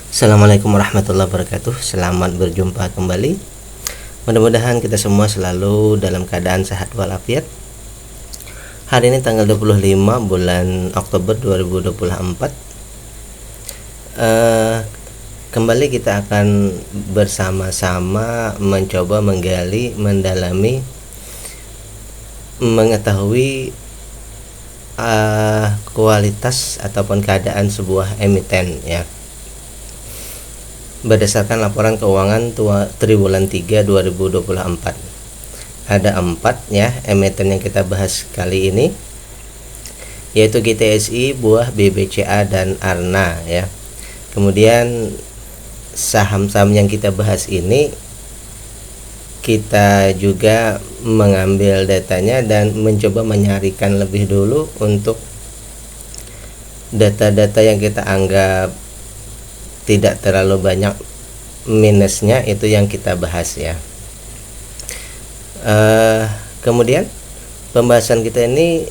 Assalamualaikum warahmatullahi wabarakatuh. Selamat berjumpa kembali. Mudah-mudahan kita semua selalu dalam keadaan sehat walafiat. Hari ini tanggal 25 bulan Oktober 2024. Kembali kita akan bersama-sama mencoba menggali, mendalami, mengetahui kualitas ataupun keadaan sebuah emiten ya. Berdasarkan laporan keuangan triwulan 3 2024. Ada 4 ya emiten yang kita bahas kali ini, yaitu GTSI, Buah, BBCA dan Arna ya. Kemudian saham-saham yang kita bahas ini kita juga mengambil datanya dan mencoba menyarikan lebih dulu untuk data-data yang kita anggap tidak terlalu banyak minusnya, itu yang kita bahas ya. Kemudian pembahasan kita ini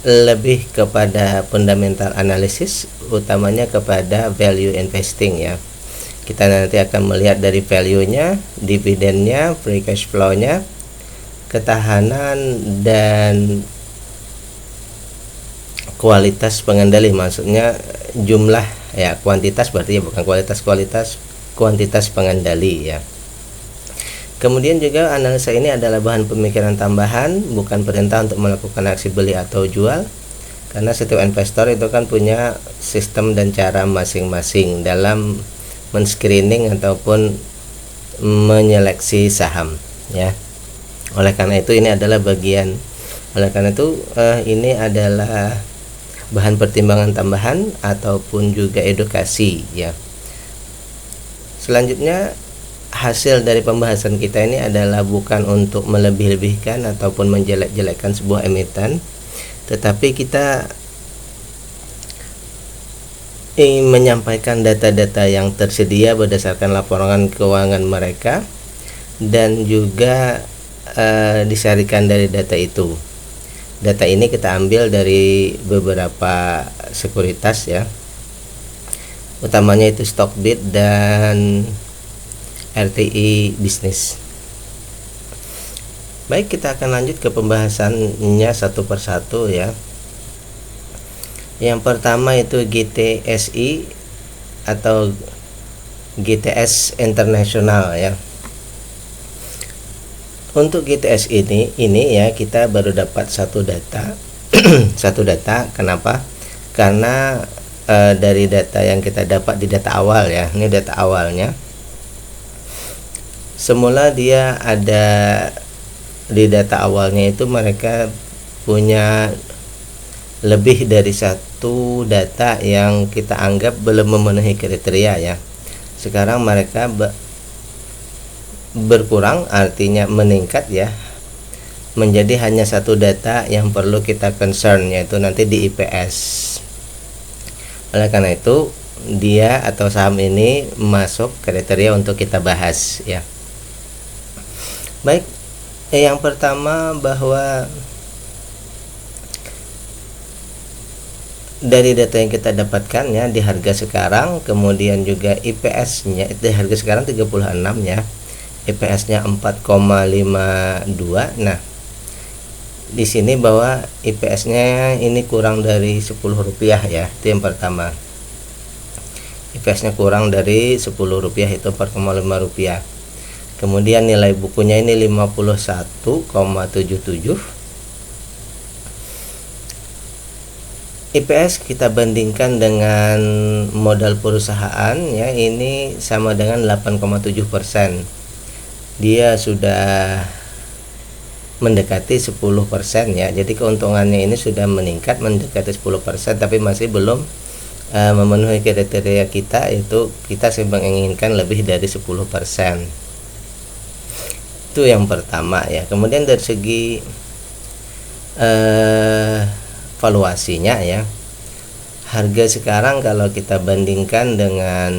lebih kepada fundamental analysis, utamanya kepada value investing ya. Kita nanti akan melihat dari value-nya, dividennya, free cash flow-nya, ketahanan dan kualitas pengendali, maksudnya jumlah ya, kuantitas berarti ya, bukan kuantitas pengendali ya. Kemudian juga analisa ini adalah bahan pemikiran tambahan, bukan perintah untuk melakukan aksi beli atau jual, karena setiap investor itu kan punya sistem dan cara masing-masing dalam men-screening ataupun menyeleksi saham ya. Oleh karena itu ini adalah ini adalah bahan pertimbangan tambahan ataupun juga edukasi ya. Selanjutnya, hasil dari pembahasan kita ini adalah bukan untuk melebih-lebihkan ataupun menjelek-jelekkan sebuah emiten, tetapi kita ingin menyampaikan data-data yang tersedia berdasarkan laporan keuangan mereka dan juga disarikan dari data itu. Data ini kita ambil dari beberapa sekuritas ya, utamanya itu Stockbit dan RTI Bisnis. Baik, kita akan lanjut ke pembahasannya satu persatu ya. Yang pertama itu GTSI atau GTS International ya. Untuk GTS ini ya, kita baru dapat satu data. Satu data. Kenapa? Karena dari data yang kita dapat di data awal ya. Ini data awalnya. Semula dia ada di data awalnya itu mereka punya lebih dari satu data yang kita anggap belum memenuhi kriteria ya. Sekarang mereka berkurang, artinya meningkat ya, menjadi hanya satu data yang perlu kita concern, yaitu nanti di IPS. Oleh karena itu dia atau saham ini masuk kriteria untuk kita bahas ya. Baik, yang pertama bahwa dari data yang kita dapatkan ya, di harga sekarang, kemudian juga IPS-nya di harga sekarang 36 ya. IPS-nya 4,52. Nah, di sini bahwa IPS-nya ini kurang dari Rp10 ya. Itu yang pertama. IPS-nya kurang dari Rp10, itu Rp4,5. Kemudian nilai bukunya ini 51,77. IPS kita bandingkan dengan modal perusahaan ya, ini sama dengan 8,7%. Dia sudah mendekati 10% ya. Jadi keuntungannya ini sudah meningkat mendekati 10%, tapi masih belum memenuhi kriteria kita, itu kita menginginkan lebih dari 10%. Itu yang pertama ya. Kemudian dari segi valuasinya ya, harga sekarang kalau kita bandingkan dengan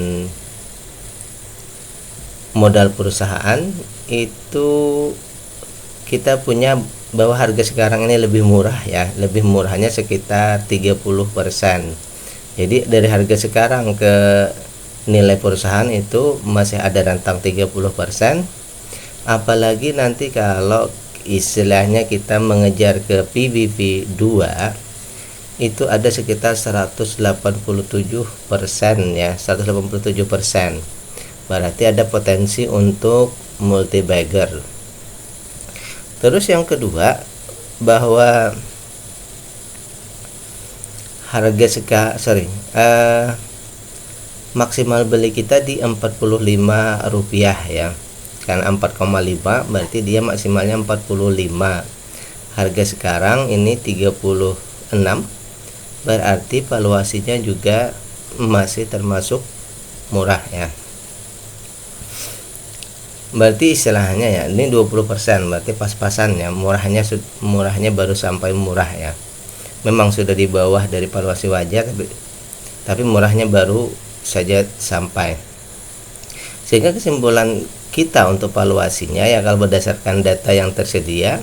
modal perusahaan itu kita punya bahwa harga sekarang ini lebih murah ya, lebih murahnya sekitar 30%. Jadi dari harga sekarang ke nilai perusahaan itu masih ada rentang 30%, apalagi nanti kalau istilahnya kita mengejar ke PBV 2 itu ada sekitar 187% ya, 187%. Berarti ada potensi untuk multi bagger. Terus yang kedua, bahwa maksimal beli kita di Rp45 ya. Karena 4,5 berarti dia maksimalnya 45. Harga sekarang ini 36, berarti valuasinya juga masih termasuk murah ya. Berarti istilahnya ya, ini 20%, berarti pas-pasan ya, murahnya baru sampai murah ya. Memang sudah di bawah dari valuasi wajar, tapi murahnya baru saja sampai. Sehingga kesimpulan kita untuk valuasinya ya, kalau berdasarkan data yang tersedia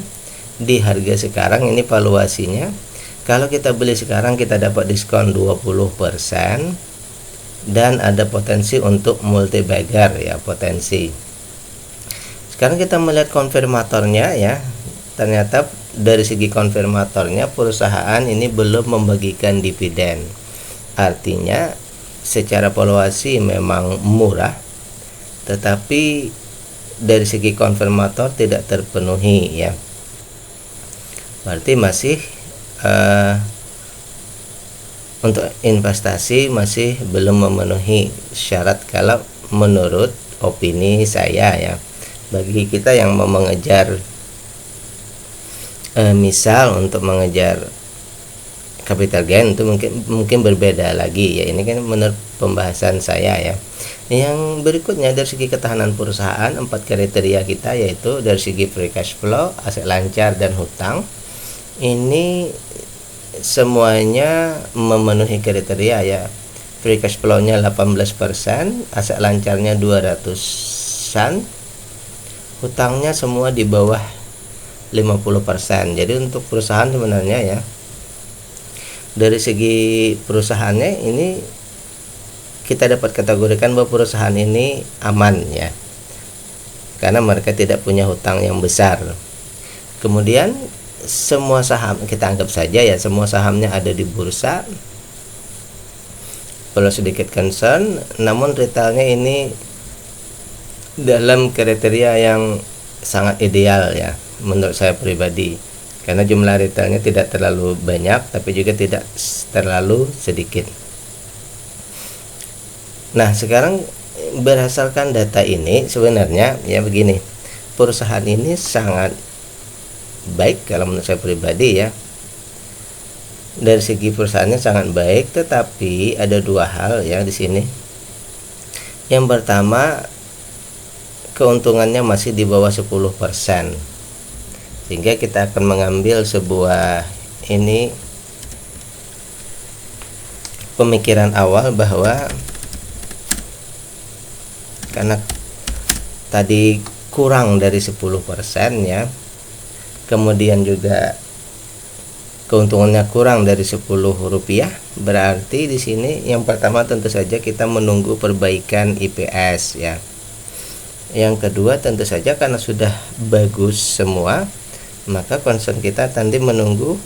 di harga sekarang ini valuasinya, kalau kita beli sekarang kita dapat diskon 20% dan ada potensi untuk multi bagger ya, potensi. Sekarang kita melihat konfirmatornya ya. Ternyata dari segi konfirmatornya perusahaan ini belum membagikan dividen. Artinya secara valuasi memang murah, tetapi dari segi konfirmator tidak terpenuhi ya. Berarti masih untuk investasi masih belum memenuhi syarat kalau menurut opini saya ya. Bagi kita yang mau mengejar misal untuk mengejar capital gain itu mungkin berbeda lagi ya. Ini kan menurut pembahasan saya ya. Yang berikutnya dari segi ketahanan perusahaan, 4 kriteria kita yaitu dari segi free cash flow, aset lancar dan hutang. Ini semuanya memenuhi kriteria ya. Free cash flow-nya 18%, aset lancarnya 200-an, hutangnya semua di bawah 50%. Jadi untuk perusahaan sebenarnya ya, dari segi perusahaannya ini kita dapat kategorikan bahwa perusahaan ini aman ya, karena mereka tidak punya hutang yang besar. Kemudian semua saham kita anggap saja ya, semua sahamnya ada di bursa. Perlu sedikit concern, namun retailnya ini dalam kriteria yang sangat ideal ya menurut saya pribadi, karena jumlah retailnya tidak terlalu banyak tapi juga tidak terlalu sedikit. Nah sekarang berdasarkan data ini sebenarnya ya begini, perusahaan ini sangat baik kalau menurut saya pribadi ya. Dari segi perusahaannya sangat baik, tetapi ada dua hal ya di sini. Yang pertama, keuntungannya masih di bawah 10%, sehingga kita akan mengambil sebuah ini pemikiran awal bahwa karena tadi kurang dari 10% ya, kemudian juga keuntungannya kurang dari Rp10, berarti di sini yang pertama tentu saja kita menunggu perbaikan IPS ya. Yang kedua tentu saja karena sudah bagus semua, maka concern kita nanti menunggu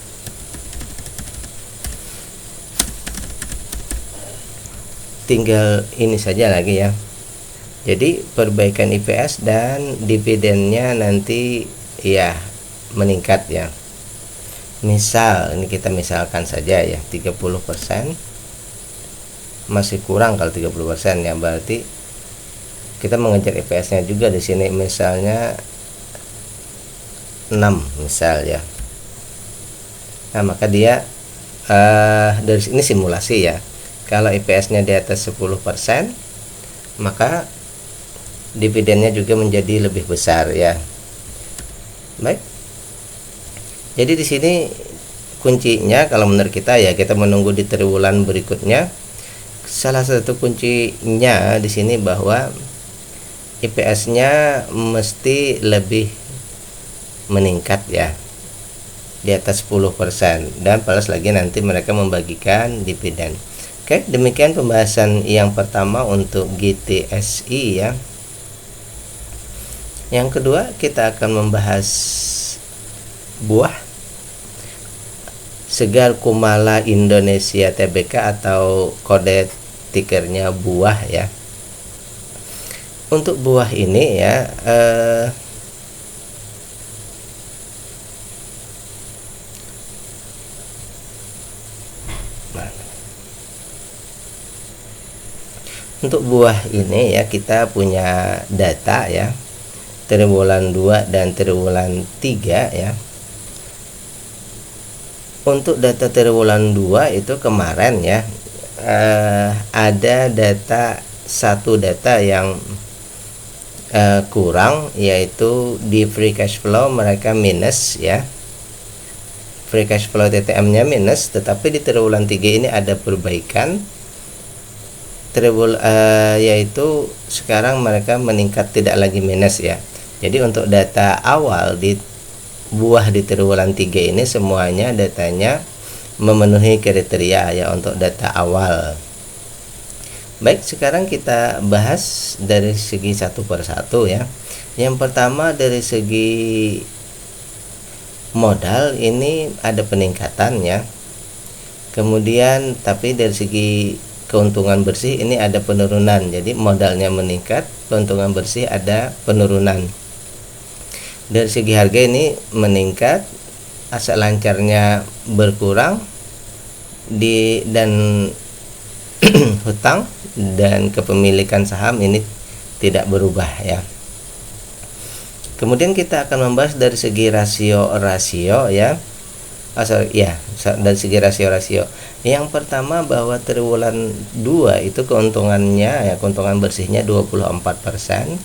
tinggal ini saja lagi ya. Jadi perbaikan IPS dan dividennya nanti ya meningkat ya. Misal ini kita misalkan saja ya 30%, masih kurang kalau 30% ya, berarti kita mengejar IPS-nya juga di sini misalnya 6 misal ya. Nah maka dia dari sini simulasi ya, kalau IPS-nya di atas 10%, maka dividennya juga menjadi lebih besar ya. Baik, jadi di sini kuncinya kalau menurut kita ya, kita menunggu di triwulan berikutnya. Salah satu kuncinya di sini bahwa IPS-nya mesti lebih meningkat ya, di atas 10%, dan plus lagi nanti mereka membagikan dividen. Oke, demikian pembahasan yang pertama untuk GTSI ya. Yang kedua, kita akan membahas buah Segar Kumala Indonesia Tbk atau kode tikernya buah ya. Untuk buah ini ya, untuk buah ini ya, kita punya data ya, triwulan 2 dan triwulan 3 ya. Untuk data triwulan 2 itu kemarin ya, ada satu data yang kurang, yaitu di free cash flow mereka minus ya. Free cash flow TTM nya minus, tetapi di triwulan 3 ini ada perbaikan. Yaitu sekarang mereka meningkat, tidak lagi minus ya. Jadi untuk data awal di buah di triwulan 3 ini semuanya datanya memenuhi kriteria ya untuk data awal. Baik, sekarang kita bahas dari segi satu persatu ya. Yang pertama dari segi modal ini ada peningkatan ya. Kemudian tapi dari segi keuntungan bersih ini ada penurunan. Jadi modalnya meningkat, keuntungan bersih ada penurunan. Dari segi harga ini meningkat, aset lancarnya berkurang, dan hutang dan kepemilikan saham ini tidak berubah ya. Kemudian kita akan membahas dari segi rasio ya. Dari segi rasio. Yang pertama bahwa triwulan 2 itu keuntungannya ya, keuntungan bersihnya 24%.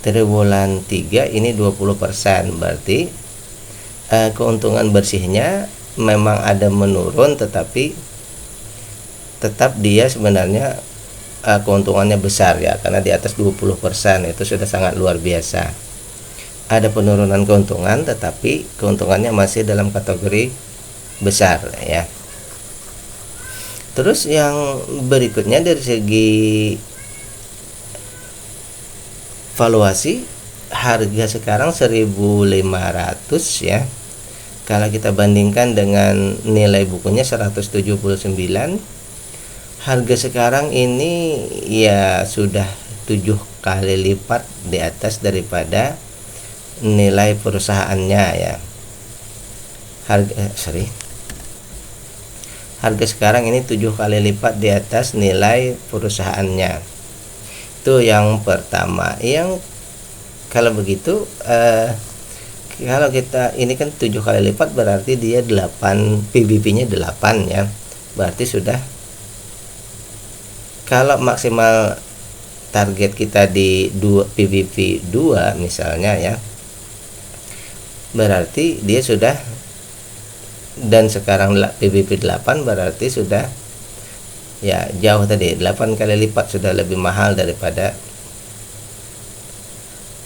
Triwulan 3 ini 20%. Berarti keuntungan bersihnya memang ada menurun, tetapi tetap dia sebenarnya keuntungannya besar ya, karena di atas 20%, itu sudah sangat luar biasa. Ada penurunan keuntungan, tetapi keuntungannya masih dalam kategori besar ya. Terus yang berikutnya dari segi valuasi, harga sekarang 1.500 ya. Kalau kita bandingkan dengan nilai bukunya 179, harga sekarang ini ya sudah 7 kali lipat di atas daripada nilai perusahaannya ya. Harga sekarang ini 7 kali lipat di atas nilai perusahaannya. Itu yang pertama. Yang kalau begitu kalau kita ini kan 7 kali lipat, berarti dia 8, PBB-nya 8 ya. Berarti sudah, kalau maksimal target kita di 2 PBB 2 misalnya ya, berarti dia sudah, dan sekarang PBB 8 berarti sudah ya jauh tadi, 8 kali lipat, sudah lebih mahal daripada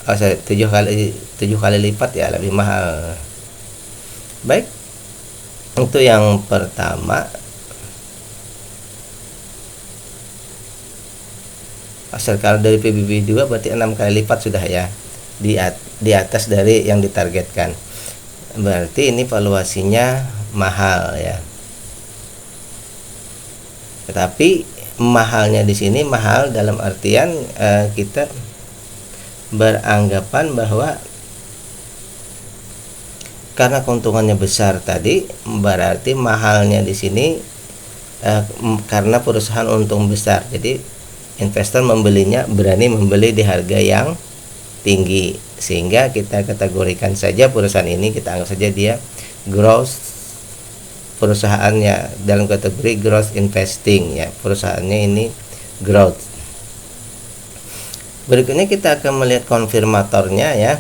7 kali lipat ya, lebih mahal. Baik, itu yang pertama. Kalau dari PBB 2 berarti 6 kali lipat sudah ya, di atas dari yang ditargetkan. Berarti ini valuasinya mahal ya. Tetapi mahalnya di sini mahal dalam artian kita beranggapan bahwa karena keuntungannya besar tadi, berarti mahalnya di sini karena perusahaan untung besar. Jadi investor membelinya, berani membeli di harga yang tinggi, sehingga kita kategorikan saja perusahaan ini, kita anggap saja dia growth, perusahaannya dalam kategori growth investing ya, perusahaannya ini growth. Berikutnya kita akan melihat konfirmatornya ya.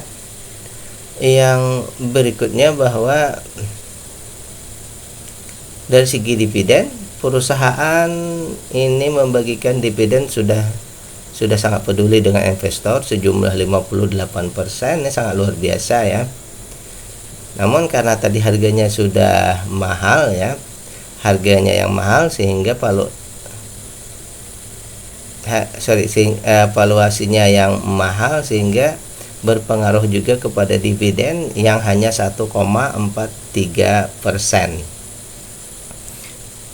Yang berikutnya bahwa dari segi dividen, perusahaan ini membagikan dividen sudah sangat peduli dengan investor, sejumlah 58%, ini sangat luar biasa ya. Namun karena tadi harganya sudah mahal ya, harganya yang mahal, sehingga valuasinya yang mahal sehingga berpengaruh juga kepada dividen yang hanya 1,43%.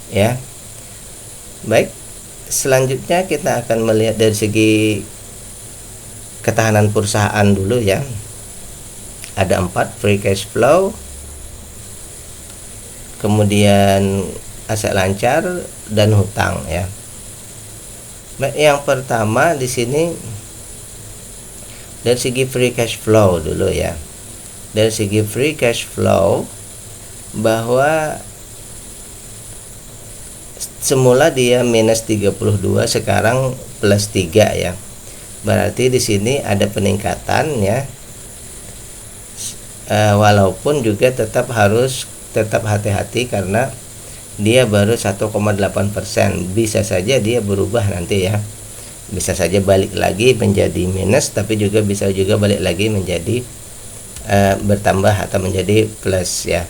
Ya. Baik, selanjutnya kita akan melihat dari segi ketahanan perusahaan dulu ya. Ada 4, free cash flow, kemudian aset lancar dan hutang ya. Baik, yang pertama di sini dari segi free cash flow dulu ya. Dari segi free cash flow, bahwa semula dia minus 32, sekarang plus 3 ya. Berarti di sini ada peningkatan ya. Walaupun juga tetap hati-hati karena dia baru 1,8%. Bisa saja dia berubah nanti ya. Bisa saja balik lagi menjadi minus, tapi juga bisa juga balik lagi menjadi bertambah atau menjadi plus ya.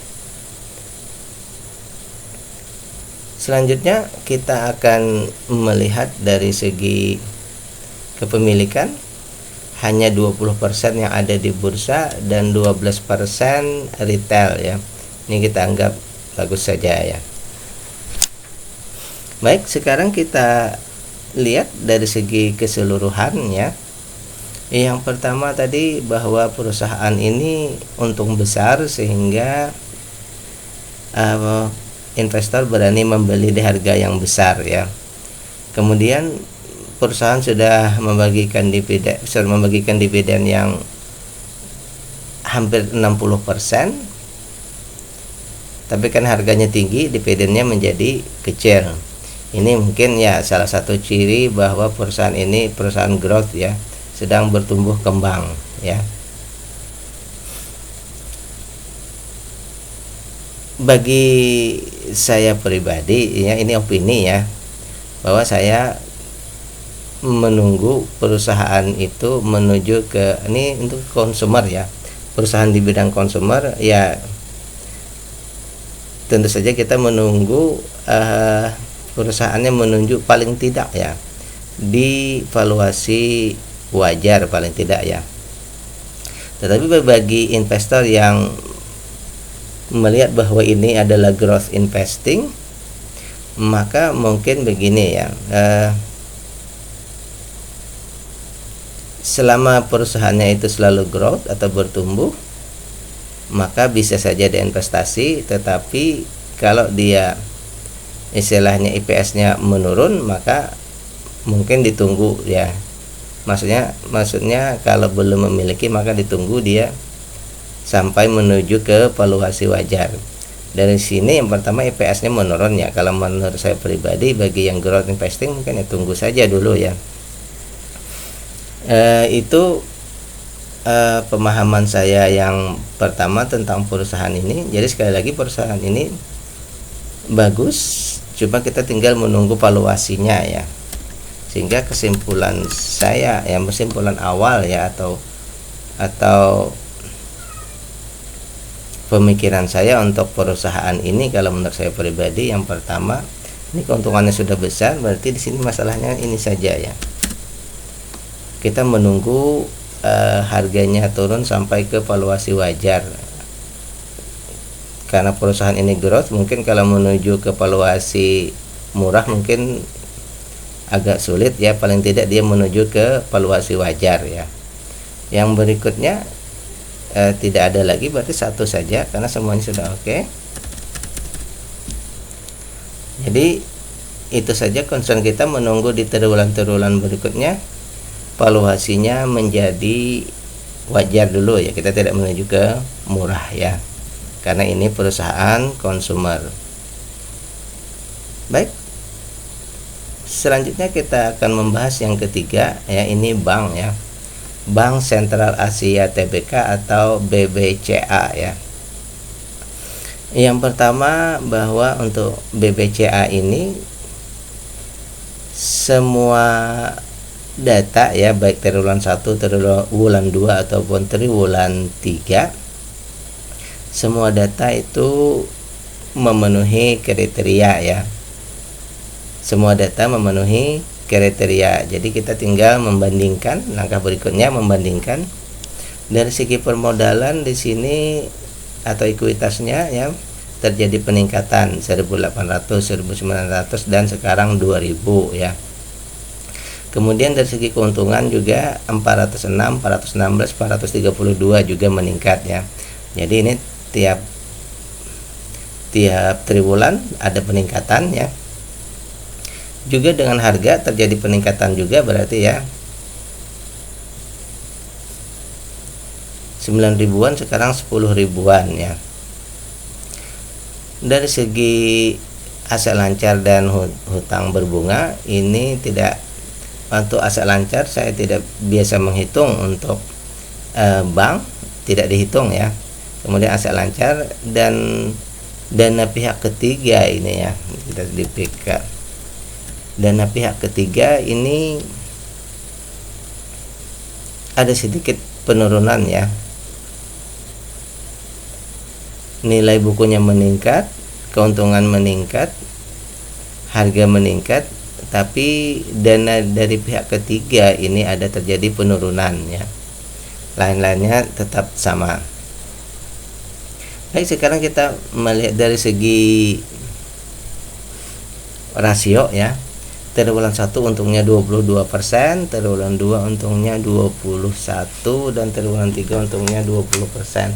Selanjutnya kita akan melihat dari segi kepemilikan, hanya 20% yang ada di bursa dan 12% retail ya. Ini kita anggap bagus saja ya. Baik, sekarang kita lihat dari segi keseluruhan ya. Yang pertama tadi bahwa perusahaan ini untung besar sehingga investor berani membeli di harga yang besar ya. Kemudian perusahaan sudah membagikan dividen yang hampir 60%. Tapi kan harganya tinggi, dividennya menjadi kecil. Ini mungkin ya salah satu ciri bahwa perusahaan ini perusahaan growth ya, sedang bertumbuh kembang ya. Bagi saya pribadi ya, ini opini ya, bahwa saya menunggu perusahaan itu menuju ke, ini untuk konsumer ya, perusahaan di bidang konsumer ya. Tentu saja kita menunggu perusahaannya menunjuk paling tidak ya di valuasi wajar paling tidak ya. Tetapi bagi investor yang melihat bahwa ini adalah growth investing, maka mungkin begini ya, selama perusahaannya itu selalu growth atau bertumbuh, maka bisa saja diinvestasi. Tetapi kalau dia istilahnya IPS-nya menurun, maka mungkin ditunggu ya. Maksudnya kalau belum memiliki maka ditunggu dia sampai menuju ke valuasi wajar. Dari sini yang pertama IPS-nya menurun ya. Kalau menurut saya pribadi, bagi yang growth investing mungkin ya tunggu saja dulu ya. Itu pemahaman saya yang pertama tentang perusahaan ini. Jadi sekali lagi perusahaan ini bagus, cuma kita tinggal menunggu valuasinya ya. Sehingga kesimpulan saya ya, kesimpulan awal ya, atau pemikiran saya untuk perusahaan ini, kalau menurut saya pribadi, yang pertama ini keuntungannya sudah besar, berarti di sini masalahnya ini saja ya. Kita menunggu harganya turun sampai ke valuasi wajar. Karena perusahaan ini growth, mungkin kalau menuju ke valuasi murah mungkin agak sulit ya. Paling tidak dia menuju ke valuasi wajar ya. Yang berikutnya tidak ada lagi, berarti satu saja karena semuanya sudah oke. Jadi itu saja concern kita, menunggu di triwulan berikutnya valuasinya menjadi wajar dulu ya. Kita tidak menuju ke murah ya, karena ini perusahaan konsumer. Baik, selanjutnya kita akan membahas yang ketiga ya, ini bank ya, Bank Sentral Asia Tbk atau BBCA ya. Yang pertama bahwa untuk BBCA ini semua data ya, baik triwulan 1, triwulan 2 ataupun triwulan 3, semua data itu memenuhi kriteria ya. Semua data memenuhi kriteria. Jadi kita tinggal membandingkan, langkah berikutnya membandingkan dari segi permodalan di sini atau ekuitasnya ya terjadi peningkatan 1.800, 1.900 dan sekarang 2.000 ya. Kemudian dari segi keuntungan juga 406, 416, 432 juga meningkat ya. Jadi ini tiap triwulan ada peningkatan ya. Juga dengan harga terjadi peningkatan juga, berarti ya 9 ribuan sekarang 10 ribuan ya. Dari segi aset lancar dan hutang berbunga ini tidak, untuk aset lancar saya tidak biasa menghitung, untuk bank tidak dihitung ya. Kemudian aset lancar dan dana pihak ketiga ini ya, kita di PK dana pihak ketiga ini ada sedikit penurunan ya. Nilai bukunya meningkat, keuntungan meningkat, harga meningkat, tapi dana dari pihak ketiga ini ada terjadi penurunan ya. Lain-lainnya tetap sama. Baik, sekarang kita melihat dari segi rasio ya. Triwulan 1 untungnya 22%, triwulan 2 untungnya 21, dan triwulan 3 untungnya 20%.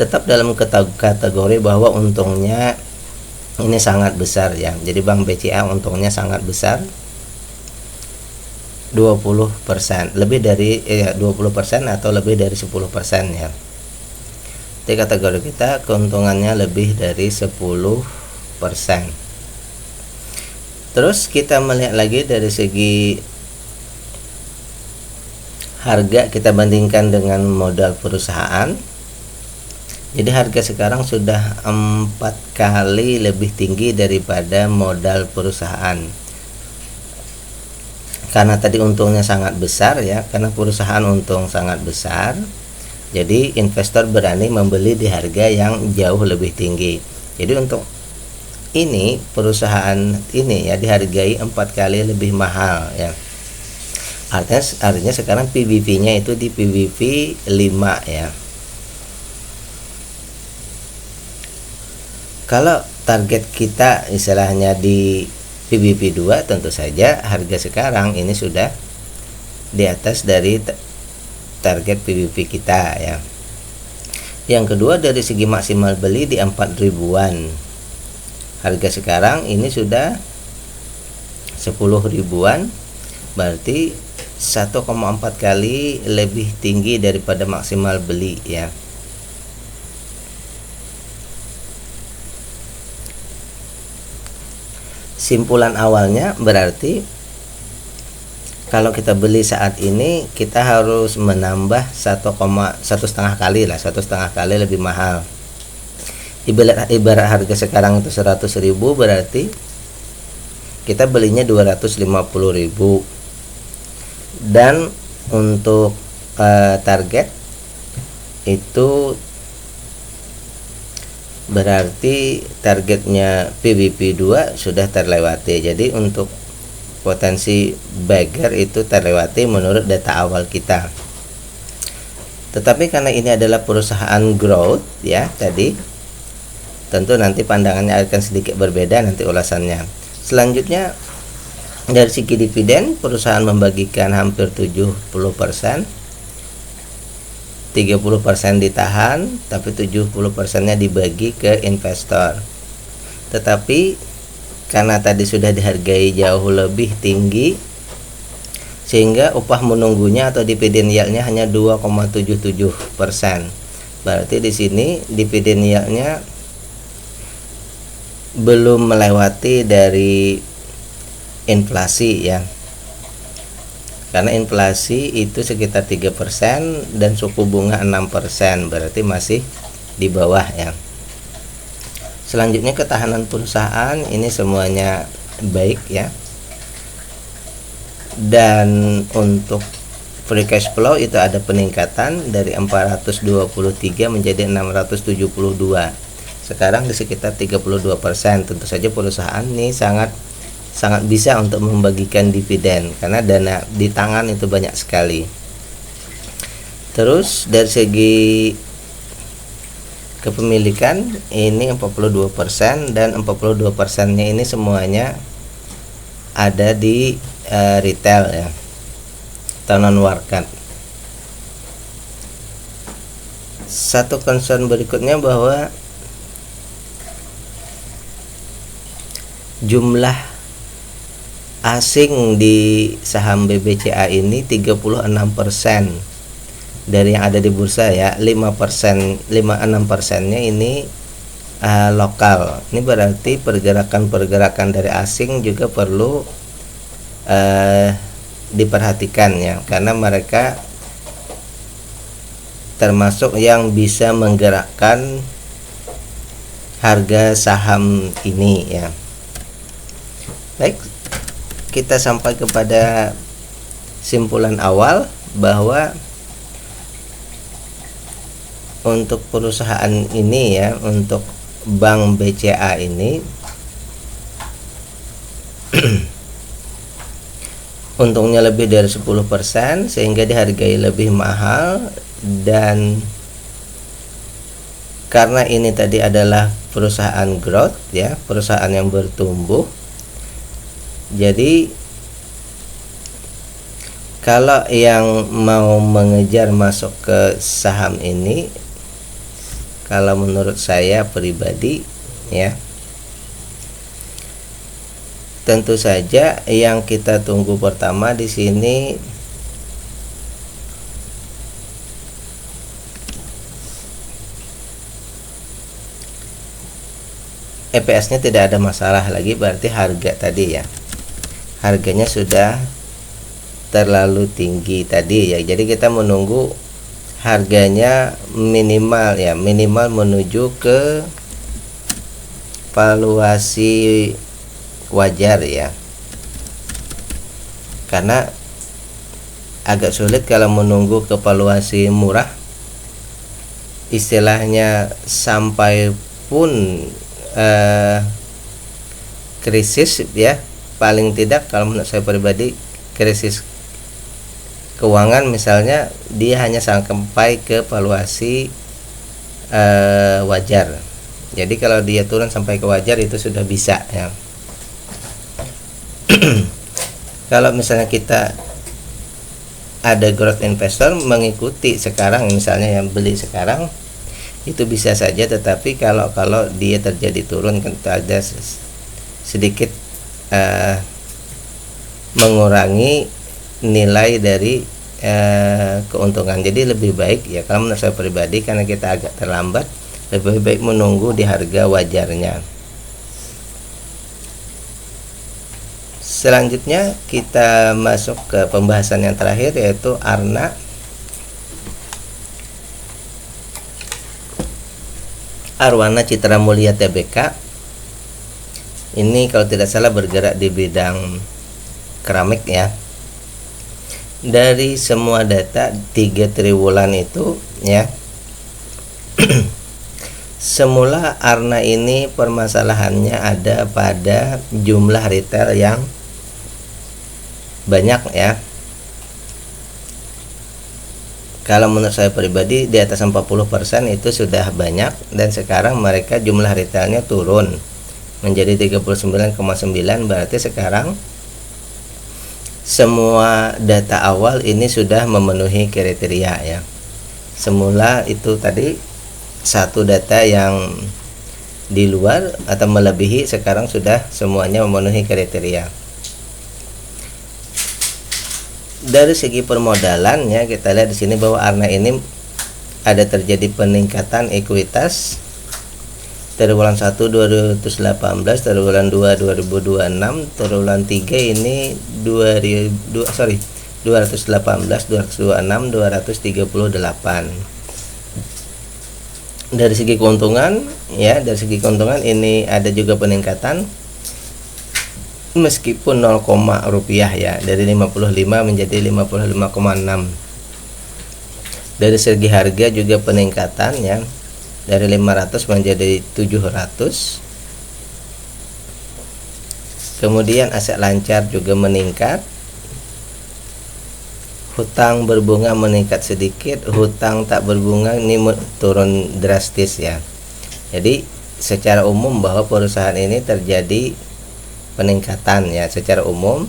Tetap dalam kategori bahwa untungnya ini sangat besar ya. Jadi Bank BCA untungnya sangat besar, 20%, lebih dari 20% atau lebih dari 10% ya. Di kategori kita keuntungannya lebih dari 10%. Terus kita melihat lagi dari segi harga, kita bandingkan dengan modal perusahaan. Jadi harga sekarang sudah 4 kali lebih tinggi daripada modal perusahaan. Karena tadi untungnya sangat besar ya, karena perusahaan untung sangat besar, jadi investor berani membeli di harga yang jauh lebih tinggi. Jadi untuk ini perusahaan ini ya dihargai 4 kali lebih mahal ya. Artinya sekarang PBV-nya itu di PBV 5 ya. Kalau target kita istilahnya di PBV 2, tentu saja harga sekarang ini sudah di atas dari target PBV kita ya. Yang kedua, dari segi maksimal beli di 4 ribuan. Harga sekarang ini sudah 10 ribuan, berarti 1,4 kali lebih tinggi daripada maksimal beli ya. Simpulan awalnya berarti kalau kita beli saat ini kita harus menambah 1,5 kali lah, 1,5 kali lebih mahal. Ibarat harga sekarang itu 100.000, berarti kita belinya 250.000. Dan untuk target itu berarti targetnya PBV 2 sudah terlewati. Jadi untuk potensi beggar itu terlewati menurut data awal kita. Tetapi karena ini adalah perusahaan growth ya tadi, tentu nanti pandangannya akan sedikit berbeda nanti ulasannya. Selanjutnya dari segi dividen, perusahaan membagikan hampir 70%, 30% ditahan, tapi 70%-nya dibagi ke investor. Tetapi karena tadi sudah dihargai jauh lebih tinggi, sehingga upah menunggunya atau dividen yieldnya hanya 2,77%. Berarti di sini dividen yieldnya belum melewati dari inflasi ya. Karena inflasi itu sekitar 3% dan suku bunga 6%, berarti masih di bawah ya. Selanjutnya ketahanan perusahaan ini semuanya baik ya. Dan untuk free cash flow itu ada peningkatan dari 423 menjadi 672. sekarang di sekitar 32%. Tentu saja perusahaan ini sangat bisa untuk membagikan dividen karena dana di tangan itu banyak sekali. Terus dari segi kepemilikan ini 42%, dan 42%-nya ini semuanya ada di retail ya, atau non warkat. Satu concern berikutnya bahwa jumlah asing di saham BBCA ini 36% dari yang ada di bursa ya. 56%nya ini lokal. Ini berarti pergerakan dari asing juga perlu diperhatikan ya, karena mereka termasuk yang bisa menggerakkan harga saham ini ya. Baik, kita sampai kepada simpulan awal bahwa untuk perusahaan ini ya, untuk Bank BCA ini untungnya lebih dari 10%, sehingga dihargai lebih mahal. Dan karena ini tadi adalah perusahaan growth ya, perusahaan yang bertumbuh, jadi kalau yang mau mengejar masuk ke saham ini, kalau menurut saya pribadi ya, tentu saja yang kita tunggu pertama di sini EPS-nya tidak ada masalah lagi, berarti harga tadi ya, harganya sudah terlalu tinggi tadi ya. Jadi kita menunggu harganya minimal ya, minimal menuju ke valuasi wajar ya, karena agak sulit kalau menunggu ke valuasi murah. Istilahnya sampai pun krisis ya, paling tidak kalau menurut saya pribadi krisis keuangan misalnya, dia hanya sampai ke valuasi wajar. Jadi kalau dia turun sampai ke wajar itu sudah bisa ya. Kalau misalnya kita ada growth investor mengikuti sekarang, misalnya yang beli sekarang, itu bisa saja. Tetapi kalau dia terjadi turun, kan ada sedikit mengurangi nilai dari keuntungan. Jadi lebih baik ya, kalau menurut saya pribadi, karena kita agak terlambat, lebih baik menunggu di harga wajarnya. Selanjutnya kita masuk ke pembahasan yang terakhir, yaitu Arna. Arwana Citra Mulia Tbk. Ini kalau tidak salah bergerak di bidang keramik ya. Dari semua data 3 triwulan itu ya, semula Arna ini permasalahannya ada pada jumlah retail yang banyak ya. Kalau menurut saya pribadi di atas 40% itu sudah banyak, dan sekarang mereka jumlah retailnya turun menjadi 39,9. Berarti sekarang semua data awal ini sudah memenuhi kriteria ya. Semula itu tadi satu data yang di luar atau melebihi, sekarang sudah semuanya memenuhi kriteria. Dari segi permodalan ya, kita lihat di sini bahwa Arna ini ada terjadi peningkatan ekuitas. Triwulan 1 2018, triwulan 2 2026, triwulan 3 ini 218, 226, 238. Dari segi keuntungan ya, dari segi keuntungan ini ada juga peningkatan meskipun 0, rupiah ya, dari 55 menjadi 55,6. Dari segi harga juga peningkatan ya, dari 500 menjadi 700. Kemudian aset lancar juga meningkat, hutang berbunga meningkat sedikit, hutang tak berbunga ini turun drastis ya. Jadi secara umum bahwa perusahaan ini terjadi peningkatan ya, secara umum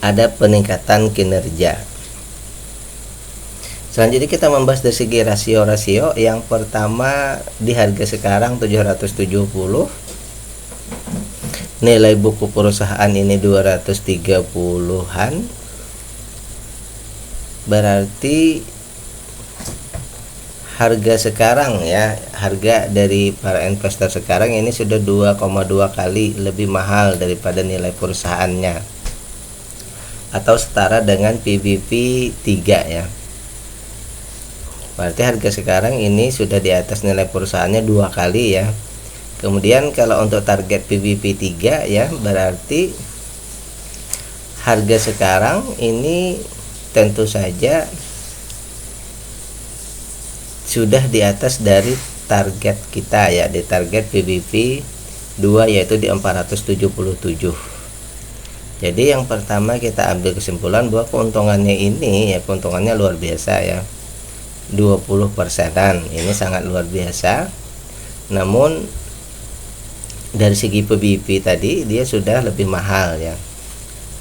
ada peningkatan kinerja. Selanjutnya kita membahas dari segi rasio-rasio. Yang pertama di harga sekarang 770, nilai buku perusahaan ini 230-an, berarti harga sekarang ya, harga dari para investor sekarang ini sudah 2,2 kali lebih mahal daripada nilai perusahaannya, atau setara dengan PBV 3 ya. Berarti harga sekarang ini sudah di atas nilai perusahaannya 2 kali ya. Kemudian kalau untuk target PBV 3 ya, berarti harga sekarang ini tentu saja sudah di atas dari target kita ya, di target PBV 2 yaitu di 477. Jadi yang pertama kita ambil kesimpulan bahwa keuntungannya ini ya, keuntungannya luar biasa ya, 20%-an, ini sangat luar biasa. Namun dari segi PBV tadi dia sudah lebih mahal ya.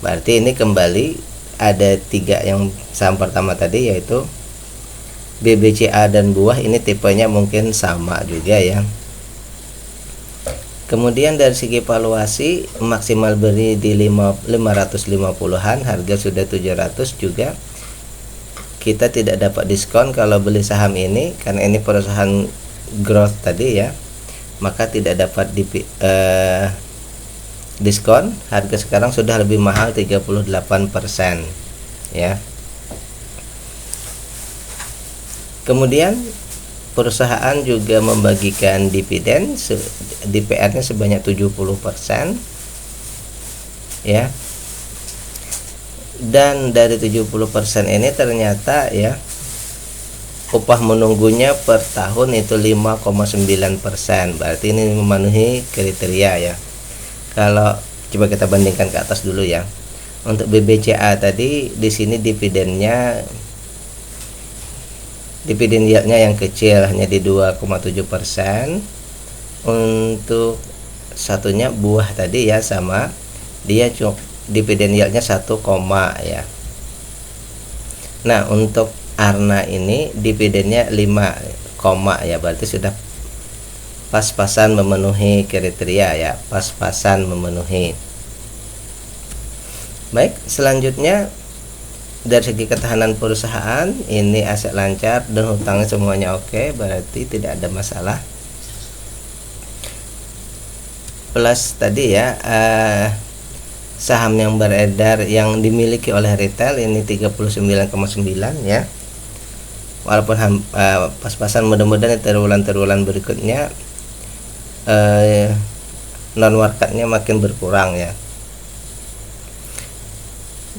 Berarti ini kembali ada 3 yang saham pertama tadi, yaitu BBCA dan buah, ini tipenya mungkin sama juga ya. Kemudian dari segi valuasi maksimal beri di 550-an, harga sudah 700 juga. Kita tidak dapat diskon kalau beli saham ini karena ini perusahaan growth tadi ya, maka tidak dapat diskon. Harga sekarang sudah lebih mahal 38% ya. Kemudian perusahaan juga membagikan dividen, DPR-nya sebanyak 70% ya. Dan dari 70% ini ternyata ya, upah menunggunya per tahun itu 5,9%. Berarti ini memenuhi kriteria ya. Kalau coba kita bandingkan ke atas dulu ya. Untuk BBCA tadi di sini dividen yieldnya yang kecil hanya di 2,7%. Untuk satunya buah tadi ya sama, dia dividen yieldnya 1, ya. Nah untuk Arna ini dividennya 5, ya, berarti sudah pas-pasan memenuhi kriteria ya, pas-pasan memenuhi. Baik, selanjutnya dari segi ketahanan perusahaan ini aset lancar dan hutangnya semuanya oke, berarti tidak ada masalah. Plus tadi ya, saham yang beredar yang dimiliki oleh retail ini 39,9 ya. Walaupun pas-pasan, mudah-mudahan triwulan berikutnya non marketnya makin berkurang ya.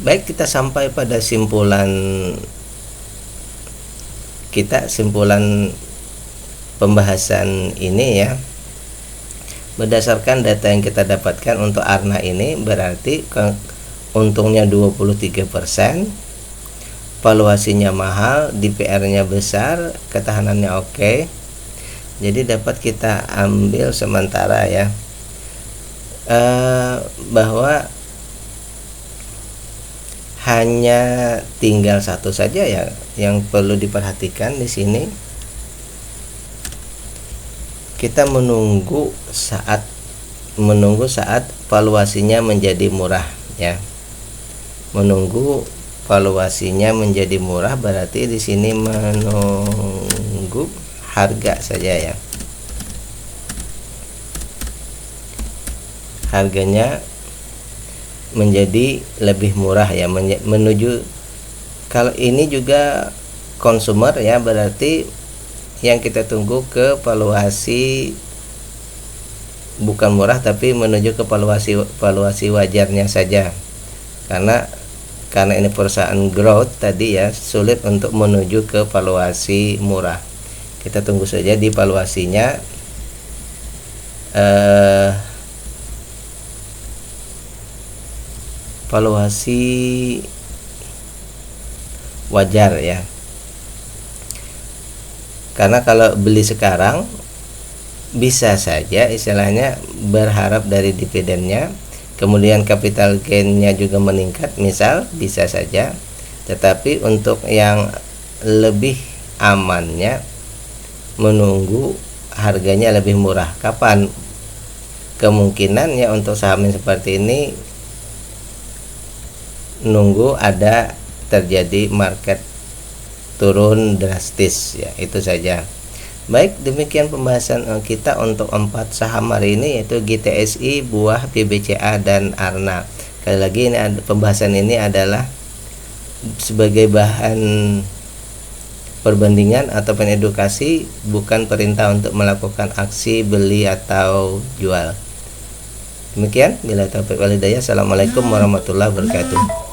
Baik, kita sampai pada simpulan pembahasan ini ya. Berdasarkan data yang kita dapatkan untuk Arna ini, berarti untungnya 23%, valuasinya mahal, DPR-nya besar, ketahanannya oke. Jadi dapat kita ambil sementara ya, bahwa hanya tinggal satu saja ya yang perlu diperhatikan di sini. Kita menunggu saat valuasinya menjadi murah ya. Menunggu valuasinya menjadi murah berarti di sini menunggu harga saja ya. Harganya menjadi lebih murah ya, menuju, kalau ini juga consumer ya, berarti yang kita tunggu ke valuasi bukan murah tapi menuju ke valuasi wajarnya saja, karena ini perusahaan growth tadi ya, sulit untuk menuju ke valuasi murah. Kita tunggu saja di valuasinya. Valuasi wajar ya, karena kalau beli sekarang bisa saja istilahnya berharap dari dividennya, kemudian capital gainnya juga meningkat misal, bisa saja. Tetapi untuk yang lebih amannya menunggu harganya lebih murah. Kapan kemungkinannya untuk saham yang seperti ini? Nunggu ada terjadi market turun drastis ya, itu saja. Baik, demikian pembahasan kita untuk 4 saham hari ini, yaitu GTSI, Buah, BBCA, dan Arna. Sekali lagi ini pembahasan ini adalah sebagai bahan perbandingan ataupun edukasi, bukan perintah untuk melakukan aksi beli atau jual. Demikian, bila taufiq wal hidayah. Assalamualaikum warahmatullahi wabarakatuh.